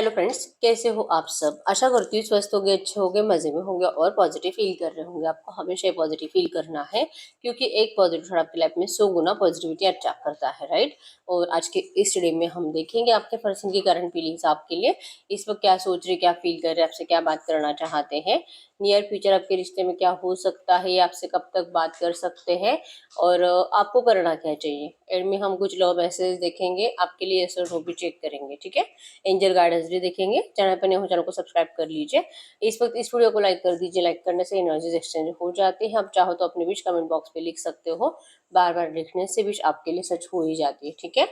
Hello friends, कैसे हो आप सब। आशा करती हूँ स्वस्थ होंगे, अच्छे होंगे, मजे में होंगे और पॉजिटिव फील कर रहे होंगे। आपको हमेशा पॉजिटिव फील करना है क्योंकि एक पॉजिटिव थॉट आपकी लाइफ में 100 गुना पॉजिटिविटी अट्रैक्ट करता है, राइट। और आज के इस स्टडी में हम देखेंगे आपके पर्सन की करंट फीलिंग्स आपके लिए इस वक्त क्या सोच रहे, क्या फील कर रहे, आपसे क्या बात करना चाहते हैं, नियर फ्यूचर आपके रिश्ते में क्या हो सकता है, या आपसे कब तक बात कर सकते हैं और आपको करना क्या चाहिए। एंड में हम कुछ लव मैसेज देखेंगे आपके लिए, ऐसा वो भी चेक करेंगे, ठीक है। एंजल गाइडेंस भी देखेंगे। चैनल पर नए हो चैनल को सब्सक्राइब कर लीजिए। इस वक्त इस वीडियो को लाइक कर दीजिए। लाइक करने से एनर्जीज एक्सचेंज हो जाती है। आप चाहो तो अपने विश कमेंट बॉक्स पे लिख सकते हो। बार बार लिखने से विश आपके लिए सच हो ही जाती है, ठीक है।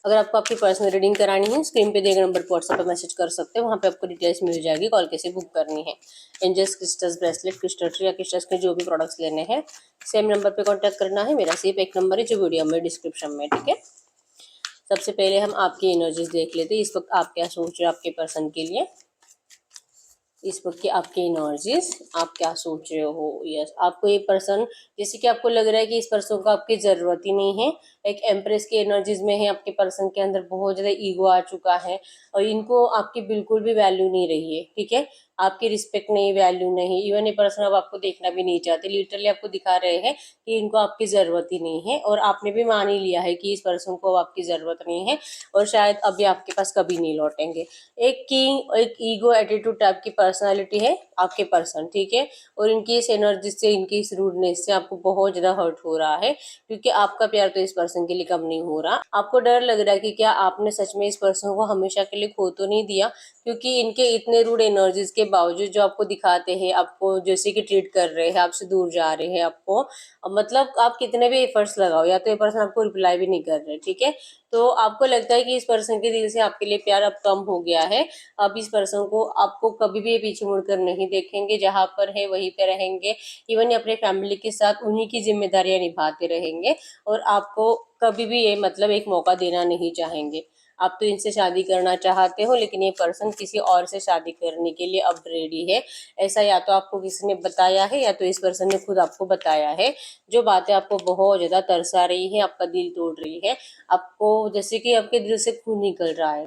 अगर आपको आपकी पर्सनल रीडिंग करानी है, स्क्रीन पे दिए गए नंबर पर व्हाट्सएप पर मैसेज कर सकते हैं। वहाँ पे आपको डिटेल्स मिल जाएगी, कॉल कैसे बुक करनी है। Angels crystals, bracelet, crystal tree या क्रिस्टल्स के जो भी प्रोडक्ट्स लेने हैं सेम नंबर पे कांटेक्ट करना है। मेरा सिर्फ एक नंबर है जो वीडियो में डिस्क्रिप्शन में, ठीक है। सबसे पहले हम आपकी एनर्जीज देख लेते हैं। इस वक्त आप क्या सोच रहे हो आपके पर्सन के लिए। इस वक्त की आपकी एनर्जीज, आप क्या सोच रहे हो। यस, आपको ये पर्सन, जैसे कि आपको लग रहा है कि इस पर्सन को आपकी ज़रूरत ही नहीं है। एक एम्प्रेस की एनर्जीज में है। आपके पर्सन के अंदर बहुत ज़्यादा ईगो आ चुका है और इनको आपकी बिल्कुल भी वैल्यू नहीं रही है, ठीक है। आपकी रिस्पेक्ट नहीं, वैल्यू नहीं। इवन ये पर्सन अब आपको देखना भी नहीं चाहते। लिटरली आपको दिखा रहे हैं कि इनको आपकी ज़रूरत ही नहीं है और आपने भी मान ही लिया है कि इस पर्सन को आपकी ज़रूरत नहीं है और शायद अभी आपके पास कभी नहीं लौटेंगे। एक किंग, एक ईगो एटीट्यूड टाइप की पर्सनालिटी है आपके पर्सन, ठीक है। और इनकी इस एनर्जी से, इनकी इस रूडनेस से आपको बहुत ज्यादा हर्ट हो रहा है क्योंकि आपका प्यार तो इस पर्सन के लिए कम नहीं हो रहा। आपको डर लग रहा है कि क्या आपने सच में इस पर्सन को हमेशा के लिए खो तो नहीं दिया, क्योंकि इनके इतने रूड एनर्जीज के बावजूद जो आपको दिखाते हैं, आपको जैसे कि ट्रीट कर रहे हैं, आपसे दूर जा रहे हैं, आपको मतलब आप कितने भी एफर्ट्स लगाओ या तो ये पर्सन आपको रिप्लाई भी नहीं कर रहे, ठीक है। तो आपको लगता है कि इस पर्सन के दिल से आपके लिए प्यार अब कम हो गया है। अब इस पर्सन को आपको कभी भी पीछे मुड़कर नहीं देखेंगे, जहां पर है वहीं पे रहेंगे। इवन अपने फैमिली के साथ उन्हीं की जिम्मेदारियां निभाते रहेंगे और आपको कभी भी ये मतलब एक मौका देना नहीं चाहेंगे। आप तो इनसे शादी करना चाहते हो लेकिन ये पर्सन किसी और से शादी करने के लिए अब रेडी है। ऐसा या तो आपको किसी ने बताया है या तो इस पर्सन ने खुद आपको बताया है। जो बातें आपको बहुत ज्यादा तरसा रही है, आपका दिल तोड़ रही है, आपको जैसे कि आपके दिल से खून निकल रहा है।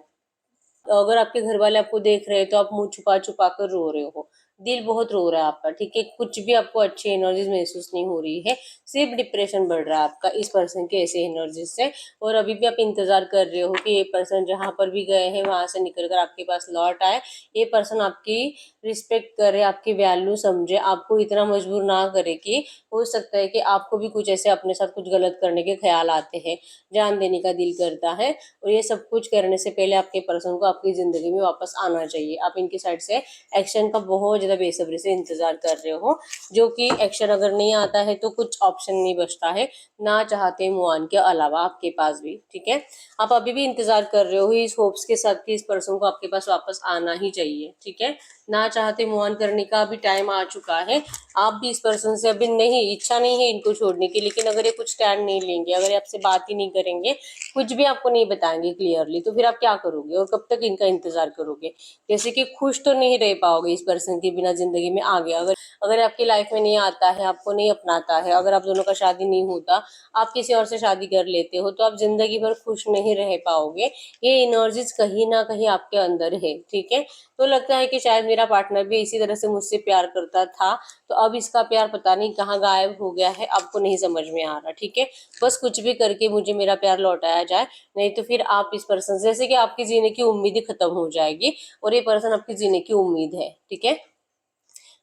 तो अगर आपके घर वाले आपको देख रहे हैं तो आप मुंह छुपा छुपा कर रो रहे हो। दिल बहुत रो रहा है आपका, ठीक है। कुछ भी आपको अच्छी एनर्जीज महसूस नहीं हो रही है, सिर्फ डिप्रेशन बढ़ रहा है आपका इस पर्सन के ऐसे एनर्जीज से। और अभी भी आप इंतजार कर रहे हो कि ये पर्सन जहां पर भी गए हैं वहां से निकल कर आपके पास लौट आए। ये पर्सन आपकी रिस्पेक्ट करे, आपकी वैल्यू समझे, आपको इतना मजबूर ना करे कि हो सकता है कि आपको भी कुछ ऐसे अपने साथ कुछ गलत करने के ख्याल आते हैं। जान देने का दिल करता है और ये सब कुछ करने से पहले आपके पर्सन को आपकी जिंदगी में वापस आना चाहिए। आप इनकी साइड से एक्शन का बहुत ज्यादा बेसब्री से इंतजार कर रहे हो, जो कि एक्शन अगर नहीं आता है तो कुछ ऑप्शन नहीं बचता है ना चाहते मुआन के अलावा आपके पास भी, ठीक है। आप अभी भी इंतजार कर रहे हो इस होप्स के साथ कि इस पर्सन को आपके पास वापस आना ही चाहिए, ठीक है। ना चाहते मुआन करने का अभी टाइम आ चुका है। आप भी इस पर्सन से अभी नहीं, इच्छा नहीं है इनको छोड़ने की, लेकिन अगर ये कुछ स्टैंड नहीं लेंगे, अगर ये आपसे बात ही नहीं करेंगे, कुछ भी आपको नहीं बताएंगे क्लियरली, तो फिर आप क्या करोगे और कब तक इनका इंतजार करोगे। जैसे कि खुश तो नहीं रह पाओगे इस पर्सन के बिना जिंदगी में आगे। अगर अगर आपकी लाइफ में नहीं आता है, आपको नहीं अपनाता है, अगर आप दोनों का शादी नहीं होता, आप किसी और से शादी कर लेते हो, तो आप जिंदगी भर खुश नहीं रह पाओगे। ये एनर्जीज कहीं ना कहीं आपके अंदर है, ठीक है। तो लगता है कि शायद मेरा पार्टनर भी इसी तरह से मुझसे प्यार करता था, तो अब इसका प्यार पता नहीं कहाँ गायब हो गया है, आपको नहीं समझ में आ रहा, ठीक है। बस कुछ भी करके मुझे मेरा प्यार लौटाया जाए, नहीं तो फिर आप इस पर्सन से, जैसे कि आपकी जीने की उम्मीद ही खत्म हो जाएगी और ये पर्सन आपकी जीने की उम्मीद है, ठीक है।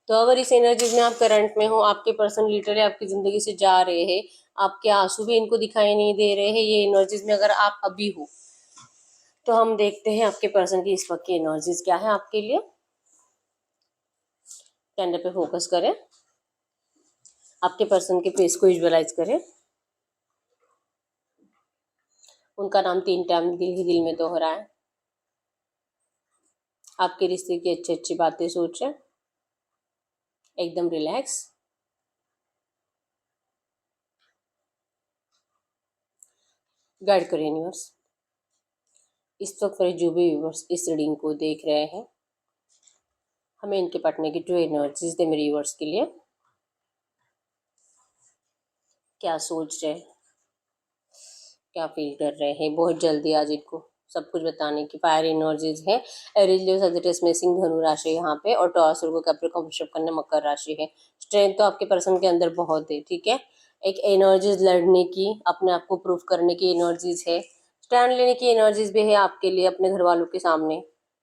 तो अगर इस एनर्जीज में आप करंट में हो, आपके पर्सन लिटरली आपकी जिंदगी से जा रहे हैं, आपके आंसू भी इनको दिखाई नहीं दे रहे हैं, ये एनर्जीज में अगर आप अभी हो, तो हम देखते हैं आपके पर्सन की इस वक्त की एनर्जीज क्या है आपके लिए। कैंडल पे फोकस करें, आपके पर्सन के फेस को विजुअलाइज करें। उनका नाम 3 टाइम दिल ही दिल में दोहराएं। आपके रिश्ते की अच्छी अच्छी बातें सोचें, एकदम रिलैक्स। गाइड करें यूनिवर्स। इस वक्त मेरे जो भी व्यूवर्स इस रीडिंग को देख रहे हैं, हमें इनके पार्टनर की जो एनर्जीज दे मेरे व्यूवर्स के लिए। क्या सोच रहे हैं, क्या फील कर रहे हैं, बहुत जल्दी आज इनको सब कुछ बताने की फायर एनर्जीज है। एरीज लियो सजिटेरियस में सिंह धनु राशि है यहाँ पे, और टॉरस को कैप्रिकॉर्न वृषभ कन्या मकर राशि है। स्ट्रेंथ तो आपके पर्सन के अंदर बहुत है, ठीक है। एक एनर्जीज लड़ने की, अपने आप को प्रूव करने की एनर्जीज है। स्टैंड लेने की एनर्जीज भी है आपके लिए अपने घर वालों के सामने,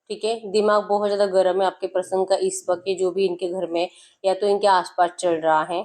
ठीक है। दिमाग बहुत ज्यादा गर्म है आपके पर्सन का इस वक्त, जो भी इनके घर में या तो इनके आसपास चल रहा है।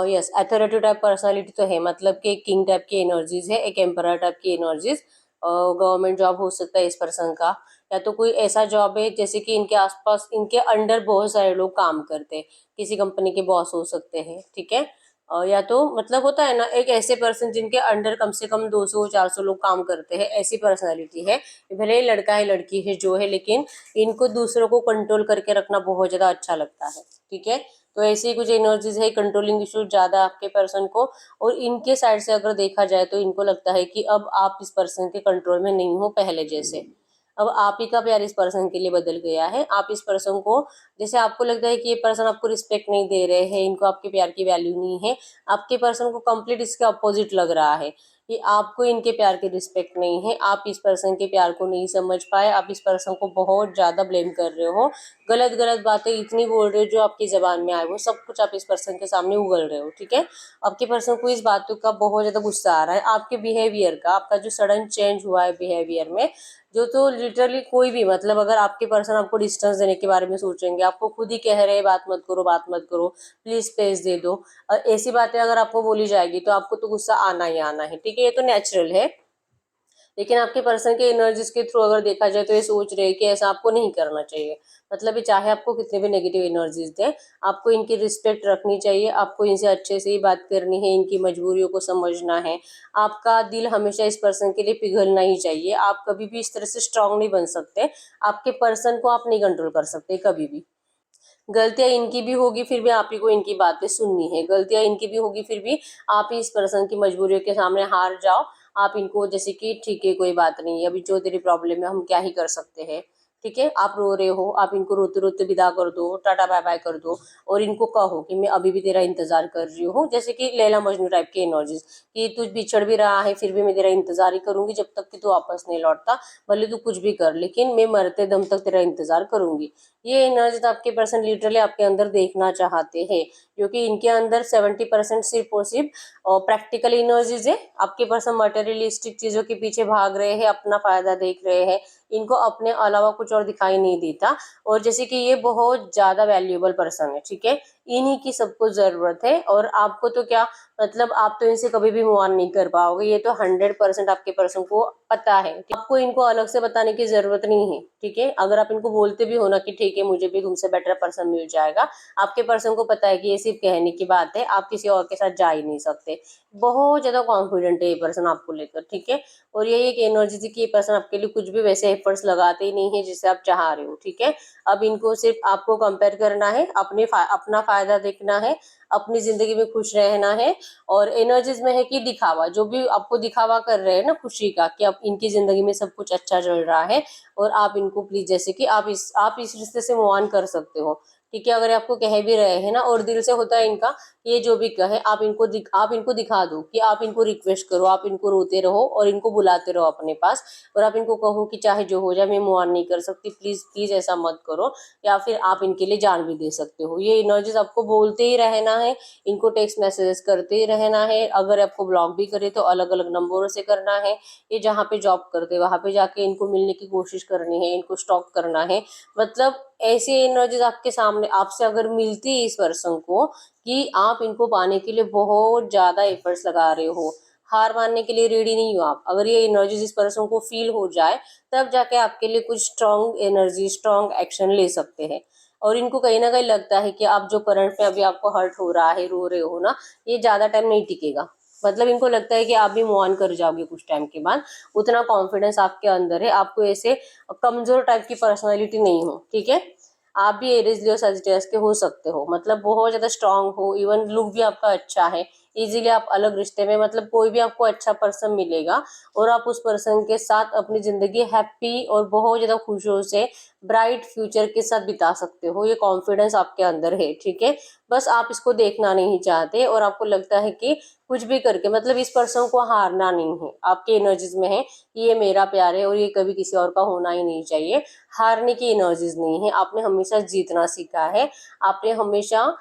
यस, अथॉरिटी टाइप पर्सनालिटी तो है, मतलब कि एक किंग टाइप की एनर्जीज है, एक एम्परर टाइप की एनर्जीज। गवर्नमेंट जॉब हो सकता है इस पर्सन का, या तो कोई ऐसा जॉब है जैसे कि इनके आसपास इनके अंडर बहुत सारे लोग काम करते हैं, किसी कंपनी के बॉस हो सकते हैं, ठीक है। या तो मतलब होता है ना, एक ऐसे पर्सन जिनके अंडर कम से कम 200-400 लोग काम करते हैं, ऐसी पर्सनालिटी है। भले ही लड़का है लड़की है जो है, लेकिन इनको दूसरों को कंट्रोल करके रखना बहुत ज्यादा अच्छा लगता है, ठीक है। तो ऐसी कुछ एनर्जीज है, कंट्रोलिंग इशू ज्यादा आपके पर्सन को। और इनके साइड से अगर देखा जाए तो इनको लगता है कि अब आप इस पर्सन के कंट्रोल में नहीं हो पहले जैसे, अब आप ही का प्यार इस पर्सन के लिए बदल गया है। आप इस पर्सन को, जैसे आपको लगता है कि ये पर्सन आपको रिस्पेक्ट नहीं दे रहे हैं, इनको आपके प्यार की वैल्यू नहीं है, आपके पर्सन को कंप्लीट इसके अपोजिट लग रहा है कि आपको इनके प्यार की रिस्पेक्ट नहीं है, आप इस पर्सन के प्यार को नहीं समझ पाए, आप इस पर्सन को बहुत ज्यादा ब्लेम कर रहे हो, गलत गलत बातें इतनी बोल रहे हो जो आपकी जबान में आए वो सब कुछ आप इस पर्सन के सामने उगल रहे हो, ठीक है। आपके पर्सन को इस बातों का बहुत ज्यादा गुस्सा आ रहा है, आपके बिहेवियर का, आपका जो सडन चेंज हुआ है बिहेवियर में, जो तो लिटरली कोई भी, मतलब अगर आपके पर्सन आपको डिस्टेंस देने के बारे में सोचेंगे, आपको खुद ही कह रहे हैं बात मत करो बात मत करो, प्लीज स्पेस दे दो, और ऐसी बातें अगर आपको बोली जाएगी तो आपको तो गुस्सा आना ही आना है, ठीक है, ये तो नेचुरल है। लेकिन आपके पर्सन के एनर्जीज के थ्रू अगर देखा जाए तो ये सोच रहे हैं कि ऐसा आपको नहीं करना चाहिए। मतलब ये चाहे आपको कितने भी नेगेटिव एनर्जीज दें, आपको इनकी रिस्पेक्ट रखनी चाहिए, आपको इनसे अच्छे से ही बात करनी है, इनकी मजबूरियों को समझना है। आपका दिल हमेशा इस पर्सन के लिए पिघलना ही चाहिए, आप कभी भी इस तरह से स्ट्रांग नहीं बन सकते, आपके पर्सन को आप नहीं कंट्रोल कर सकते कभी भी। गलतियां इनकी भी होगी फिर भी आप ही को इनकी बातें सुननी है, गलतियां इनकी भी होगी फिर भी आप ही इस पर्सन की मजबूरियों के सामने हार जाओ। आप इनको जैसे कि ठीक है कोई बात नहीं, अभी जो तेरी प्रॉब्लम है हम क्या ही कर सकते हैं, ठीक है। आप रो रहे हो, आप इनको रोते रोते विदा कर दो, टाटा बाय बाय कर दो, और इनको कहो कि मैं अभी भी तेरा इंतजार कर रही हूँ, जैसे कि लैला मजनू टाइप की एनर्जीज, कि तू बिछड़ भी रहा है फिर भी मैं तेरा इंतजार ही करूंगी जब तक कि तू वापस नहीं लौटता, भले तू कुछ भी कर लेकिन मैं मरते दम तक तेरा इंतजार करूंगी। ये एनर्जी आपके पर्सन लिटरली आपके अंदर देखना चाहते हैं, क्योंकि इनके अंदर 70% सिर्फ और सिर्फ प्रैक्टिकल एनर्जीज है। आपके पर्सन मटेरियलिस्टिक चीजों के पीछे भाग रहे हैं, अपना फायदा देख रहे हैं, इनको अपने अलावा कुछ और दिखाई नहीं देता। और जैसे कि ये बहुत ज्यादा वैल्यूएबल पर्सन है, ठीक है, इन्हीं की सबको जरूरत है, और आपको तो क्या, मतलब आप तो इनसे कभी भी मूव ऑन नहीं कर पाओगे, ये तो 100% आपके पर्सन को पता है, आपको इनको अलग से बताने की जरूरत नहीं है, ठीक है। अगर आप इनको बोलते भी हो ना कि ठीक है मुझे भी तुमसे बेटर पर्सन मिल जाएगा, आपके पर्सन को पता है कि ये सिर्फ कहने की बात है, आप किसी और के साथ जा ही नहीं सकते। बहुत ज्यादा कॉन्फिडेंट है ये पर्सन आपको लेकर, ठीक है। और ये एक एनर्जी थी कि ये पर्सन आपके लिए कुछ भी वैसे एफर्ट्स लगाते ही नहीं है जिससे आप चाह रहे हो, ठीक है। अब इनको सिर्फ आपको कंपेयर करना है, अपना फायदा देखना है, अपनी जिंदगी में खुश रहना है। और एनर्जीज में है कि दिखावा, जो भी आपको दिखावा कर रहे हैं ना खुशी का, कि अब इनकी जिंदगी में सब कुछ अच्छा चल रहा है, और आप इनको प्लीज, जैसे कि आप इस रिश्ते से मूव ऑन कर सकते हो, ठीक है। अगर आपको कह भी रहे हैं ना, और दिल से होता है इनका, ये जो भी कहे आप इनको दिखा दो कि आप इनको रिक्वेस्ट करो, आप इनको रोते रहो और इनको बुलाते रहो अपने पास, और आप इनको कहो कि चाहे जो हो जाए मैं मूव ऑन नहीं कर सकती, प्लीज प्लीज ऐसा मत करो। या फिर आप इनके लिए जान भी दे सकते हो। ये एनर्जीज आपको बोलते ही रहना है, इनको टेक्स्ट मैसेजेस करते ही रहना है, अगर आपको ब्लॉक भी करे तो अलग अलग नंबरों से करना है। ये जहाँ पे जॉब करते वहां पे जाके इनको मिलने की कोशिश करनी है, इनको स्टॉक करना है। मतलब ऐसी एनर्जीज आपके सामने आपसे अगर मिलती है इस पर्सन को, कि आप इनको पाने के लिए बहुत ज्यादा एफर्ट्स लगा रहे हो, हार मानने के लिए रेडी नहीं हो आप, अगर ये एनर्जीज इस पर्सन को फील हो जाए, तब जाके आपके लिए कुछ स्ट्रॉन्ग एनर्जी स्ट्रॉन्ग एक्शन ले सकते हैं। और इनको कहीं ना कहीं लगता है कि आप जो करंट में अभी आपको हर्ट हो रहा है, रो रहे हो ना, ये ज्यादा टाइम नहीं टिकेगा। मतलब इनको लगता है कि आप भी मूव ऑन कर जाओगे कुछ टाइम के बाद, उतना कॉन्फिडेंस आपके अंदर है, आपको ऐसे कमजोर टाइप की पर्सनालिटी नहीं हो, ठीक है। आप भी एरीज लियो सजिटेरियस के हो सकते हो, मतलब बहुत ज्यादा स्ट्रांग हो, इवन लुक भी आपका अच्छा है, इजीली आप अलग रिश्ते में, मतलब कोई भी आपको अच्छा पर्सन मिलेगा और आप उस पर्सन के साथ अपनी जिंदगी हैप्पी और बहुत ज्यादा खुशियों से ब्राइट फ्यूचर के साथ बिता सकते हो। ये कॉन्फिडेंस आपके अंदर है, ठीक है। बस आप इसको देखना नहीं चाहते और आपको लगता है कि कुछ भी करके, मतलब इस पर्सन को हारना नहीं है, आपके एनर्जीज में है कि ये मेरा प्यार है और ये कभी किसी और का होना ही नहीं चाहिए। हारने की एनर्जीज नहीं है, आपने हमेशा जीतना सीखा है। आपने हमेशा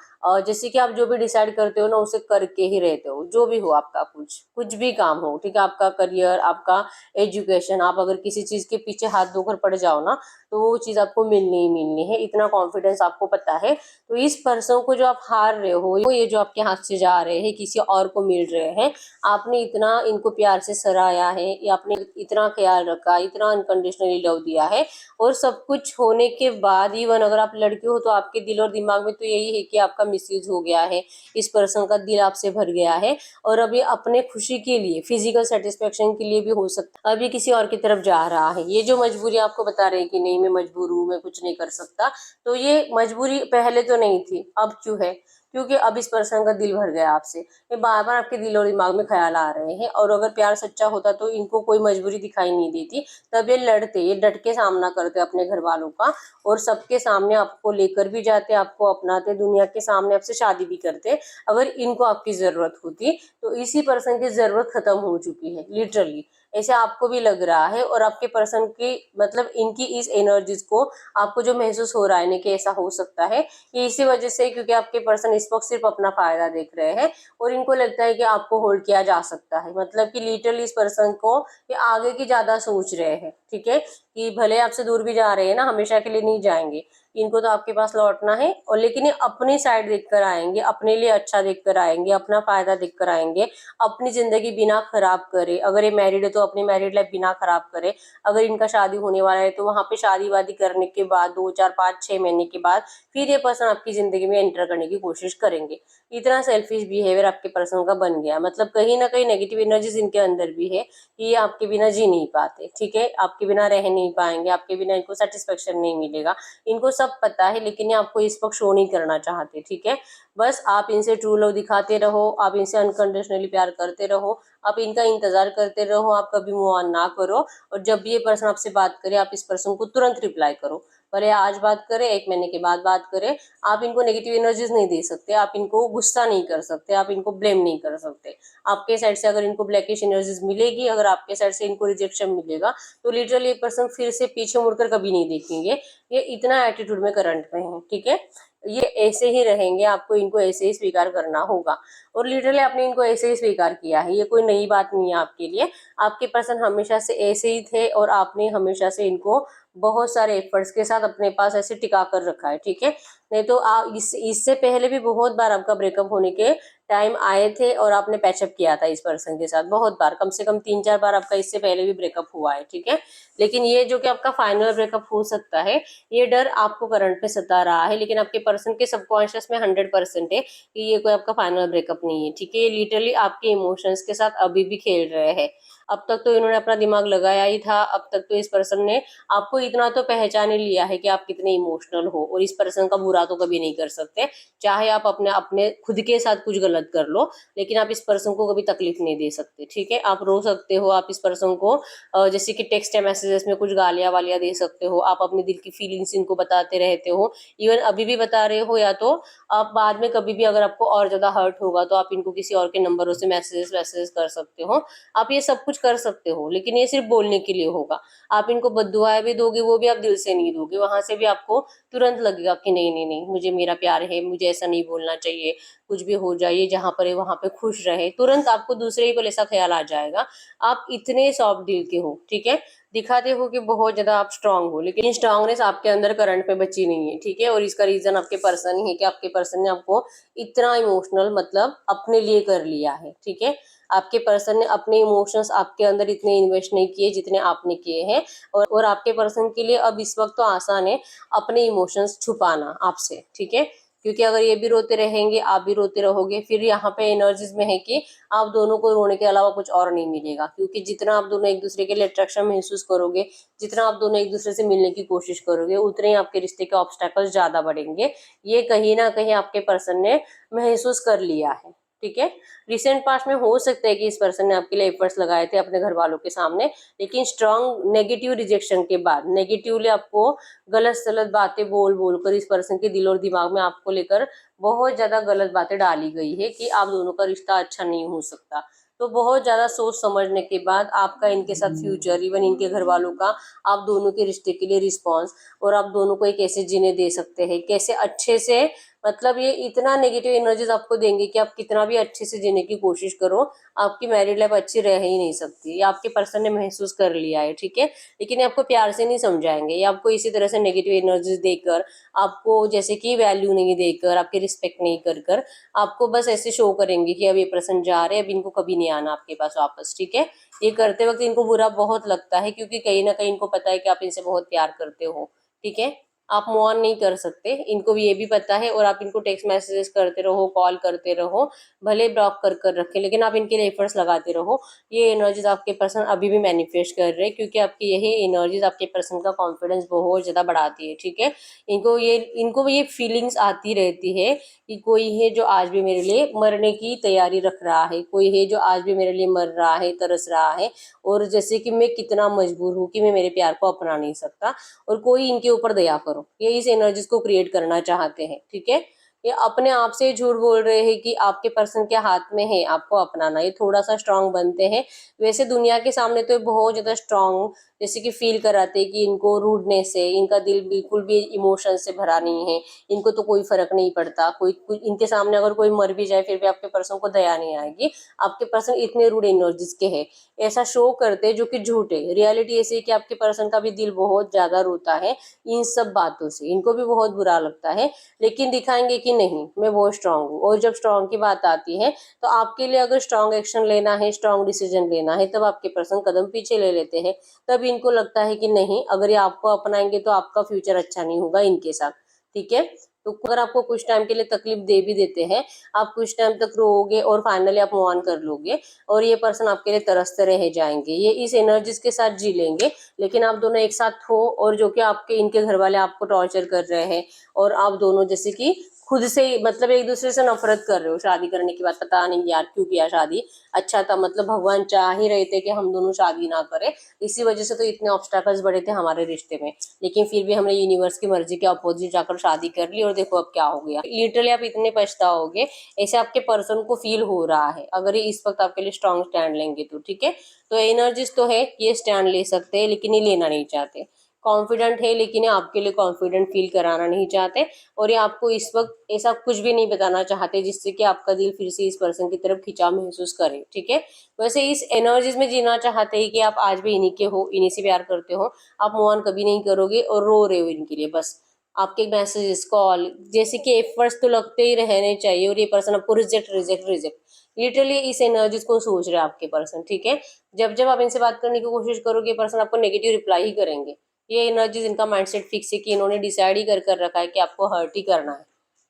जैसे कि आप जो भी डिसाइड करते हो ना उसे करके ही रहते हो, जो भी हो आपका, कुछ कुछ भी काम हो, ठीक है, आपका करियर, आपका एजुकेशन, आप अगर किसी चीज के पीछे हाथ धोकर पड़ जाओ ना तो वो चीज आपको मिलनी ही मिलनी है, इतना कॉन्फिडेंस आपको पता है। तो इस पर्सन को जो आप हार रहे हो, ये जो आपके हाथ से जा रहे हैं, किसी और को मिल रहे हैं, आपने इतना इनको प्यार से सराहा है, या आपने इतना ख्याल रखा, इतना अनकंडीशनली लव दिया है, और सब कुछ होने के बाद इवन अगर आप लड़के हो तो आपके दिल और दिमाग में तो यही है कि आपका मिसयूज हो गया है, इस पर्सन का दिल आपसे भर गया है, और अभी अपने खुशी के लिए, फिजिकल सेटिस्फेक्शन के लिए भी हो सकता है अभी किसी और की तरफ जा रहा है। ये जो मजबूरी आपको बता रहे हैं कि नहीं मैं मजबूर हूँ, मैं कुछ नहीं कर सकता, तो ये मजबूरी पहले तो नहीं थी, अब क्यों है? क्योंकि अब इस पर्सन का दिल भर गया आपसे। ये बार बार आपके दिल और दिमाग में ख्याल आ रहे हैं, और अगर प्यार सच्चा होता तो इनको कोई मजबूरी दिखाई नहीं देती, तब ये लड़ते, ये डट के सामना करते अपने घर वालों का, और सबके सामने आपको लेकर भी जाते, आपको अपनाते, दुनिया के सामने आपसे शादी भी करते अगर इनको आपकी जरूरत होती। तो इसी पर्सन की जरूरत खत्म हो चुकी है लिटरली, ऐसे आपको भी लग रहा है, और आपके पर्सन की, मतलब इनकी इस एनर्जीज को आपको जो महसूस हो रहा है ना कि ऐसा हो सकता है, ये इसी वजह से, क्योंकि आपके पर्सन इस वक्त सिर्फ अपना फायदा देख रहे हैं, और इनको लगता है कि आपको होल्ड किया जा सकता है, मतलब कि लिटरली इस पर्सन को ये आगे की ज्यादा सोच रहे हैं, ठीक है, कि भले आपसे दूर भी जा रहे हैं ना, हमेशा के लिए नहीं जाएंगे, इनको तो आपके पास लौटना है, और लेकिन ये अपनी साइड देखकर आएंगे, अपने लिए अच्छा देखकर आएंगे, अपना फायदा देखकर आएंगे, अपनी जिंदगी बिना खराब करे, अगर ये मैरिड है तो अपनी मैरिड लाइफ बिना खराब करे, अगर इनका शादी होने वाला है तो वहां पे शादी वादी करने के बाद 2 4 5 6 महीने के बाद फिर ये पर्सन आपकी जिंदगी में एंटर करने की कोशिश करेंगे। इतना सेल्फिश बिहेवियर आपके पर्सन का बन गया, मतलब कहीं ना कहीं नेगेटिव एनर्जीज इनके अंदर भी है कि ये आपके बिना जी नहीं पाते, ठीक है, आपके बिना रह नहीं पाएंगे, आपके बिना इनको सेटिस्फेक्शन नहीं मिलेगा, इनको सब पता है, लेकिन ये आपको इस वक्त शो नहीं करना चाहते, ठीक है। बस आप इनसे ट्रू लव दिखाते रहो, आप इनसे अनकंडीशनली प्यार करते रहो, आप इनका इंतजार करते रहो, आप कभी मूव ऑन ना करो, और जब भी ये पर्सन आपसे बात करे आप इस पर्सन को तुरंत रिप्लाई करो, भले आज बात करे 1 महीने के बाद बात करे, आप इनको नेगेटिव एनर्जीज नहीं दे सकते, आप इनको गुस्सा नहीं कर सकते, आप इनको ब्लेम नहीं कर सकते। आपके साइड से अगर इनको ब्लैकिश एनर्जीज मिलेगी, अगर आपके साइड से इनको रिजेक्शन मिलेगा, तो लिटरली ये पर्सन फिर से पीछे मुड़कर कभी नहीं देखेंगे, ये इतना एटीट्यूड में करंट में है, ठीक है। ये ऐसे ही रहेंगे, आपको इनको ऐसे ही स्वीकार करना होगा, और लिटरली आपने इनको ऐसे ही स्वीकार किया है, ये कोई नई बात नहीं है आपके लिए, आपके पर्सन हमेशा से ऐसे ही थे, और आपने हमेशा से इनको बहुत सारे एफर्ट्स के साथ अपने पास ऐसे टिका कर रखा है, ठीक है। नहीं तो आप इससे पहले भी बहुत बार आपका ब्रेकअप होने के टाइम आए थे, और आपने पैचअप किया था इस पर्सन के साथ बहुत बार, कम से कम 3 4 बार आपका इससे पहले भी ब्रेकअप हुआ है, ठीक है। लेकिन ये जो कि आपका फाइनल ब्रेकअप हो सकता है, ये डर आपको करंट में सता रहा है, लेकिन आपके पर्सन के सबकॉन्शियस में 100% है कि ये कोई आपका फाइनल ब्रेकअप नहीं है, ठीक है। ये लिटरली आपके इमोशंस के साथ अभी भी खेल रहे हैं। अब तक तो इन्होंने अपना दिमाग लगाया ही था, अब तक तो इस पर्सन ने आपको इतना तो पहचान ही लिया है कि आप कितने इमोशनल हो, और इस पर्सन का बुरा तो कभी नहीं कर सकते, चाहे आप अपने अपने खुद के साथ कुछ गलत कर लो, लेकिन आप इस पर्सन को कभी तकलीफ नहीं दे सकते, ठीक है। आप रो सकते हो, आप इस पर्सन को जैसे कि टेक्स्ट या मैसेजेस में कुछ गालियां वालियां दे सकते हो, आप अपने दिल की फीलिंग्स इनको बताते रहते हो, इवन अभी भी बता रहे हो, या तो आप बाद में कभी भी अगर आपको और ज्यादा हर्ट होगा तो आप इनको किसी और के नंबरों से मैसेजेस वैसेज कर सकते हो, आप ये सब कुछ कर सकते हो, लेकिन ये सिर्फ बोलने के लिए होगा। आप इनको बद्दुआएं भी दोगे, वो भी आप दिल से नहीं दोगे, वहां से भी आपको तुरंत लगेगा कि नहीं नहीं नहीं, मुझे मेरा प्यार है, मुझे ऐसा नहीं बोलना चाहिए, कुछ भी हो जाए जहां पर है वहां पे खुश रहे, तुरंत आपको दूसरे ही पल ऐसा ख्याल आ जाएगा। आप इतने सॉफ्ट दिल के हो, ठीक है, दिखाते हो कि बहुत ज्यादा आप स्ट्रांग हो, लेकिन स्ट्रांगनेस आपके अंदर करंट में बची नहीं है, ठीक है। और इसका रीजन आपके पर्सन ही है कि आपके पर्सन ने आपको इतना इमोशनल, मतलब अपने लिए कर लिया है, ठीक है। आपके पर्सन ने अपने इमोशंस आपके अंदर इतने इन्वेस्ट नहीं किए जितने आपने किए हैं, और आपके पर्सन के लिए अब इस वक्त तो आसान है अपने इमोशंस छुपाना आपसे, ठीक है। क्योंकि अगर ये भी रोते रहेंगे, आप भी रोते रहोगे, फिर यहाँ पे एनर्जीज में है कि आप दोनों को रोने के अलावा कुछ और नहीं मिलेगा, क्योंकि जितना आप दोनों एक दूसरे के लिए अट्रैक्शन महसूस करोगे, जितना आप दोनों एक दूसरे से मिलने की कोशिश करोगे, उतने ही आपके रिश्ते के ऑब्स्टेकल्स ज्यादा बढ़ेंगे। ये कहीं ना कहीं आपके पर्सन ने महसूस कर लिया है, ठीक है। रिसेंट पास्ट में हो सकता है कि इस पर्सन ने आपके लिए एफर्ट्स लगाए थे अपने घर वालों के सामने, लेकिन स्ट्रांग नेगेटिव रिजेक्शन के बाद, नेगेटिवली आपको गलत सलत बातें बोल बोल कर इस पर्सन के दिल और दिमाग में आपको लेकर बहुत ज्यादा गलत बातें डाली गई है कि आप दोनों का रिश्ता अच्छा नहीं हो सकता। तो बहुत ज्यादा सोच समझने के बाद आपका इनके साथ फ्यूचर, इवन इनके घर वालों का आप दोनों के रिश्ते के लिए रिस्पॉन्स, और आप दोनों को एक कैसे जीने दे सकते हैं, कैसे अच्छे से, मतलब ये इतना नेगेटिव एनर्जीज आपको देंगे कि आप कितना भी अच्छे से जीने की कोशिश करो, आपकी मैरिड लाइफ अच्छी रह ही नहीं सकती। ये आपके पर्सन ने महसूस कर लिया है, ठीक है। लेकिन ये आपको प्यार से नहीं समझाएंगे, ये आपको इसी तरह से नेगेटिव एनर्जीज देकर, आपको जैसे कि वैल्यू नहीं देकर, आपकी रिस्पेक्ट नहीं कर कर, आपको बस ऐसे शो करेंगे कि अब ये पर्सन जा रहे हैं, अब इनको कभी नहीं आना आपके पास वापस, ठीक है। ये करते वक्त इनको बुरा बहुत लगता है, क्योंकि कहीं ना कहीं इनको पता है कि आप इनसे बहुत प्यार करते हो, ठीक है। आप मूव ऑन नहीं कर सकते, इनको भी ये भी पता है, और आप इनको टेक्स्ट मैसेजेस करते रहो, कॉल करते रहो, भले ब्लॉक कर कर रखें, लेकिन आप इनके लिए एफर्ट्स लगाते रहो। ये एनर्जीज आपके पर्सन अभी भी मैनिफेस्ट कर रहे हैं, क्योंकि आपकी यही एनर्जीज आपके पर्सन का कॉन्फिडेंस बहुत ज्यादा बढ़ाती है, ठीक है। इनको भी ये फीलिंग्स आती रहती है कि कोई है जो आज भी मेरे लिए मरने की तैयारी रख रहा है, कोई है जो आज भी मेरे लिए मर रहा है, तरस रहा है, और जैसे कि मैं कितना मजबूर हूँ कि मैं मेरे प्यार को अपना नहीं सकता, और कोई इनके ऊपर दया करो। ये इस एनर्जीज को क्रिएट करना चाहते हैं, ठीक है। ये अपने आप से झूठ बोल रहे हैं कि आपके पर्सन के हाथ में है आपको अपनाना, ये थोड़ा सा स्ट्रांग बनते हैं। वैसे दुनिया के सामने तो ये बहुत ज्यादा स्ट्रांग जैसे कि फील कराते हैं कि इनको रूडनेस है, इनका दिल बिल्कुल भी इमोशन से भरा नहीं है, इनको तो कोई फर्क नहीं पड़ता, कोई इनके सामने अगर कोई मर भी जाए फिर भी आपके पर्सन को दया नहीं आएगी, आपके पर्सन इतने रूड एनर्जीज के हैं। ऐसा शो करते हैं जो कि झूठ है। रियलिटी ऐसी है कि आपके पर्सन का भी दिल बहुत ज्यादा रोता है इन सब बातों से, इनको भी बहुत बुरा लगता है, लेकिन दिखाएंगे कि नहीं मैं बहुत स्ट्रांग हूँ। और जब स्ट्रांग की बात आती है तो आपके लिए अगर स्ट्रांग एक्शन लेना है, स्ट्रांग डिसीजन लेना है, तब आपके पर्सन कदम पीछे ले लेते हैं। तब इनको लगता है कि नहीं, अगर ये आपको अपनाएंगे तो आपका फ्यूचर अच्छा नहीं होगा इनके साथ, ठीक है। तो अगर आपको कुछ टाइम के लिए तकलीफ दे भी देते हैं, आप कुछ टाइम तक रोओगे और फाइनली आप मूव ऑन कर लोगे, और ये पर्सन आपके लिए तरसते रह जाएंगे, ये इस एनर्जीज के साथ जी लेंगे। लेकिन आप दोनों एक साथ हो, और जो कि आपके इनके घर वाले आपको टॉर्चर कर रहे हैं, और आप दोनों जैसे कि खुद से मतलब एक दूसरे से नफरत कर रहे हो शादी करने के बाद, पता नहीं यार क्यों किया शादी, अच्छा था, मतलब भगवान चाह ही रहे थे कि हम दोनों शादी ना करें, इसी वजह से तो इतने ऑब्स्टैकल्स बढ़े थे हमारे रिश्ते में, लेकिन फिर भी हमने यूनिवर्स की मर्जी के अपोजिट जाकर शादी कर ली, और देखो अब क्या हो गया। लिटरली आप इतने पछताओगे, ऐसे आपके पर्सन को फील हो रहा है अगर ये इस वक्त आपके लिए स्ट्रॉन्ग स्टैंड लेंगे तो, ठीक है। तो एनर्जीज तो है, ये स्टैंड ले सकते हैं, लेकिन ये लेना नहीं चाहते। कॉन्फिडेंट है, लेकिन ये आपके लिए कॉन्फिडेंट फील कराना नहीं चाहते, और ये आपको इस वक्त ऐसा कुछ भी नहीं बताना चाहते जिससे कि आपका दिल फिर से इस पर्सन की तरफ खिंचाव महसूस करे, ठीक है। वैसे इस एनर्जीज में जीना चाहते हैं कि आप आज भी इन्हीं के हो, इन्हीं से प्यार करते हो, आप मूव ऑन कभी नहीं करोगे, और रो रहे हो इनके लिए बस। आपके मैसेजेस, कॉल, जैसे कि एफर्ट्स तो लगते ही रहने चाहिए, और ये पर्सन आपको रिजेक्ट रिजेक्ट रिजेक्ट, लिटरली इस एनर्जीज को सोच रहे हैं आपके पर्सन, ठीक है। जब जब आप इनसे बात करने की कोशिश करोगे, पर्सन आपको नेगेटिव रिप्लाई ही करेंगे। ये एनर्जीज इनका माइंडसेट फिक्स है कि इन्होंने डिसाइड ही कर रखा है कि आपको हर्ट ही करना है,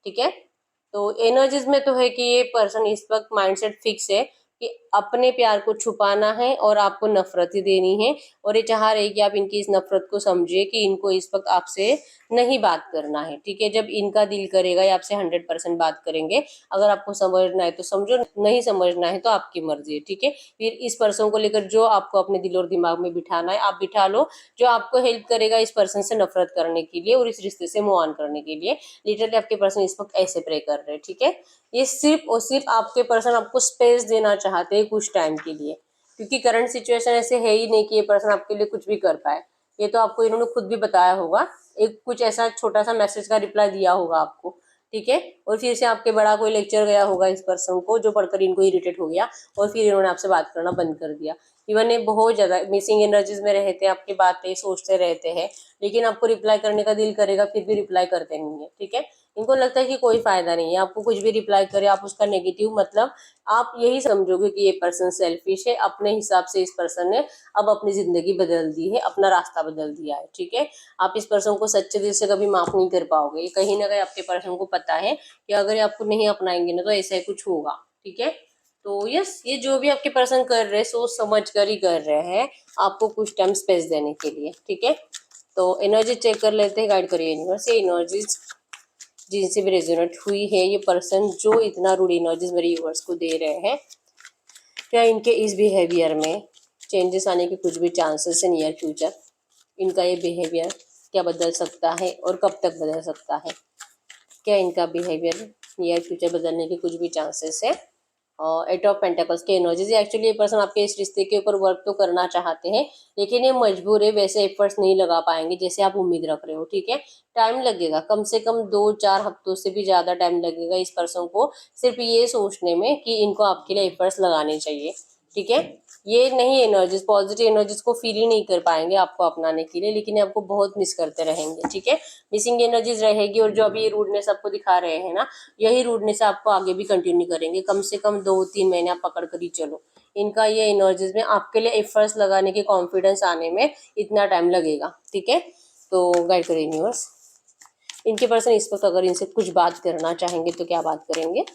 ठीक है। तो एनर्जीज में तो है कि ये पर्सन इस वक्त माइंडसेट फिक्स है कि अपने प्यार को छुपाना है और आपको नफरत ही देनी है, और ये चाह रहे कि आप इनकी इस नफरत को समझिए कि इनको इस वक्त आपसे नहीं बात करना है, ठीक है। जब इनका दिल करेगा ये आपसे 100% बात करेंगे, अगर आपको समझना है तो समझो, नहीं समझना है तो आपकी मर्जी है, ठीक है। फिर इस पर्सन को लेकर जो आपको अपने दिल और दिमाग में बिठाना है आप बिठा लो, जो आपको हेल्प करेगा इस पर्सन से नफरत करने के लिए और इस रिश्ते से मूव ऑन करने के लिए। लिटरली आपके पर्सन इस वक्त ऐसे प्रे कर रहे हैं, ठीक है। ये सिर्फ और सिर्फ आपके पर्सन आपको स्पेस देना चाहते हैं कुछ टाइम के लिए, क्योंकि करंट सिचुएशन ऐसे है ही नहीं कि ये पर्सन आपके लिए कुछ भी कर पाए। ये तो आपको इन्होंने खुद भी बताया होगा, एक कुछ ऐसा छोटा सा मैसेज का रिप्लाई दिया होगा आपको, ठीक है। और फिर से आपके बड़ा कोई लेक्चर गया होगा इस पर्सन को, जो पढ़कर इनको इरिटेट हो गया, और फिर इन्होंने आपसे बात करना बंद कर दिया। इवन ये बहुत ज्यादा मिसिंग एनर्जीज में रहते हैं, आपकी बातें सोचते रहते हैं, लेकिन आपको रिप्लाई करने का दिल करेगा फिर भी रिप्लाई करते नहीं है, ठीक है। इनको लगता है कि कोई फायदा नहीं है, आपको कुछ भी रिप्लाई करे आप उसका नेगेटिव, मतलब आप यही समझोगे कि ये पर्सन सेल्फिश है, अपने हिसाब से इस पर्सन ने अब अपनी जिंदगी बदल दी है, अपना रास्ता बदल दिया है, ठीक है। आप इस पर्सन को सच्चे दिल से कभी माफ नहीं कर पाओगे, ये कहीं ना कहीं आपके पर्सन को पता है कि अगर ये आपको नहीं अपनाएंगे ना तो ऐसा ही कुछ होगा, ठीक है। तो यस, ये जो भी आपके पर्सन कर रहे हैं सोच समझ कर ही कर रहे हैं, आपको कुछ टाइम स्पेस देने के लिए, ठीक है। तो एनर्जी चेक कर लेते हैं, गाइड करिए यूनिवर्स, ये एनर्जीज जिनसे भी रेजोनेट हुई है, ये पर्सन जो इतना रूड एनर्जीज मेरे व्यूअर्स को दे रहे हैं, क्या इनके इस बिहेवियर में चेंजेस आने के कुछ भी चांसेस है नियर फ्यूचर? इनका ये बिहेवियर क्या बदल सकता है और कब तक बदल सकता है? क्या इनका बिहेवियर नियर फ्यूचर बदलने के कुछ भी चांसेस है? और एट ऑफ पेंटेकल्स के एनर्जीज, एक्चुअली ये पर्सन आपके इस रिश्ते के ऊपर वर्क तो करना चाहते हैं, लेकिन ये मजबूर है, वैसे एफर्ट्स नहीं लगा पाएंगे जैसे आप उम्मीद रख रहे हो। ठीक है, टाइम लगेगा, कम से कम 2-4 हफ्तों से भी ज़्यादा टाइम लगेगा इस पर्सन को सिर्फ ये सोचने में कि इनको आपके लिए एफर्ट्स लगाने चाहिए। ठीक है, ये नहीं एनर्जीज, पॉजिटिव एनर्जीज को फील ही नहीं कर पाएंगे आपको अपनाने के लिए, लेकिन आपको बहुत मिस करते रहेंगे। ठीक है, मिसिंग एनर्जीज रहेगी, और जो अभी ये रूडनेस आपको दिखा रहे हैं ना, यही रूडनेस आपको आगे भी कंटिन्यू करेंगे, कम से कम 2-3 महीने आप पकड़ कर ही चलो। इनका ये एनर्जीज में आपके लिए एफर्ट्स लगाने के कॉन्फिडेंस आने में इतना टाइम लगेगा। ठीक है, तो गाइड करें यूनिवर्स, इनके पर्सन इस वक्त अगर इनसे कुछ बात करना चाहेंगे तो क्या बात करेंगे?